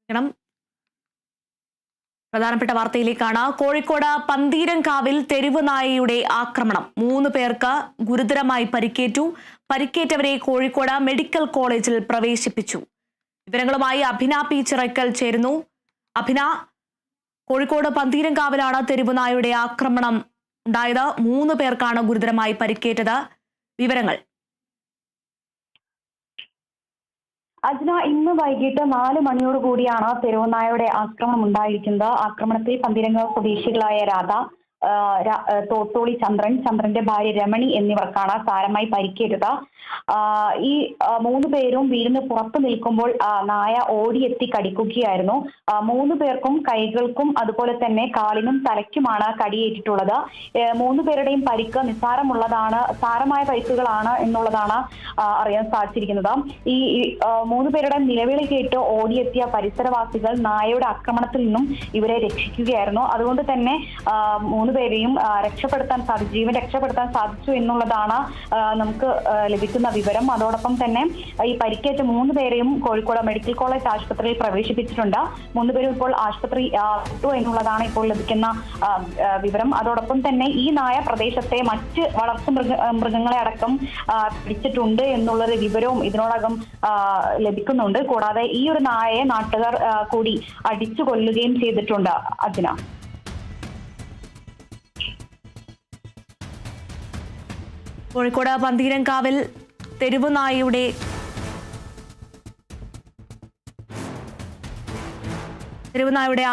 ണം പ്രധാനപ്പെട്ട വാർത്തയിലേക്കാണ്. കോഴിക്കോട് പന്തീരങ്കാവിൽ തെരുവ് നായയുടെ ആക്രമണം. 3 പേർക്ക് ഗുരുതരമായി പരിക്കേറ്റു. പരിക്കേറ്റവരെ കോഴിക്കോട് മെഡിക്കൽ കോളേജിൽ പ്രവേശിപ്പിച്ചു. വിവരങ്ങളുമായി അഭിന പി ചിറക്കൽ ചേരുന്നു. അഭിന, കോഴിക്കോട് പന്തീരങ്കാവിലാണ് തെരുവ് നായയുടെ ആക്രമണം ഉണ്ടായത്. 3 പേർക്കാണ് ഗുരുതരമായി പരിക്കേറ്റത്. വിവരങ്ങൾ. അജ്ന, ഇന്ന് വൈകിട്ട് 4 മണിയോടുകൂടിയാണ് തെരുവുനായയുടെ ആക്രമണം ഉണ്ടായിരിക്കുന്നത്. ആക്രമണത്തിൽ പന്തീരങ്കാവ് സ്വദേശികളായ രാധ, തോത്തോളി ചന്ദ്രന്റെ ഭാര്യ രമണി എന്നിവർക്കാണ് സാരമായി പരിക്കേറ്റത്. ഈ 3 പേരും വീടിന് പുറത്തു നിൽക്കുമ്പോൾ നായ ഓടിയെത്തി കടിക്കുകയായിരുന്നു. 3 പേർക്കും കൈകൾക്കും അതുപോലെ തന്നെ കാലിനും തലയ്ക്കുമാണ് കടിയേറ്റിട്ടുള്ളത്. 3 പേരുടെയും പരിക്ക് സാരമായ പരിക്കുകളാണ് എന്നുള്ളതാണ് അറിയാൻ സാധിച്ചിരിക്കുന്നത്. ഈ 3 പേരുടെ നിലവിളി കേട്ട് ഓടിയെത്തിയ പരിസരവാസികൾ നായയുടെ ആക്രമണത്തിൽ നിന്നും ഇവരെ രക്ഷിക്കുകയായിരുന്നു. അതുകൊണ്ട് തന്നെ 3 പേരെയും ജീവൻ രക്ഷപ്പെടുത്താൻ സാധിച്ചു എന്നുള്ളതാണ് നമുക്ക് ലഭിക്കുന്ന വിവരം. അതോടൊപ്പം തന്നെ ഈ പരിക്കേറ്റ 3 പേരെയും കോഴിക്കോട് മെഡിക്കൽ കോളേജ് ആശുപത്രിയിൽ പ്രവേശിപ്പിച്ചിട്ടുണ്ട്. 3 പേരും ഇപ്പോൾ ആശുപത്രി വിട്ടു എന്നുള്ളതാണ് ഇപ്പോൾ ലഭിക്കുന്ന വിവരം. അതോടൊപ്പം തന്നെ ഈ നായ പ്രദേശത്തെ മറ്റ് വളർത്തു മൃഗങ്ങളെ അടക്കം പിടിച്ചിട്ടുണ്ട് എന്നുള്ളൊരു വിവരവും ഇതിനോടകം ലഭിക്കുന്നുണ്ട്. കൂടാതെ ഈ ഒരു നായയെ നാട്ടുകാർ കൂടി അടിച്ചു കൊല്ലുകയും ചെയ്തിട്ടുണ്ട്. അജ്ന, കോഴിക്കോട് പന്തീരങ്കാവിൽ തെരുവ് നായയുടെ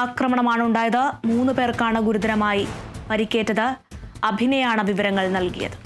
ആക്രമണമാണ് ഉണ്ടായത്. 3 പേർക്കാണ് ഗുരുതരമായി പരിക്കേറ്റത്. അഭിനയാണ് വിവരങ്ങൾ നൽകിയത്.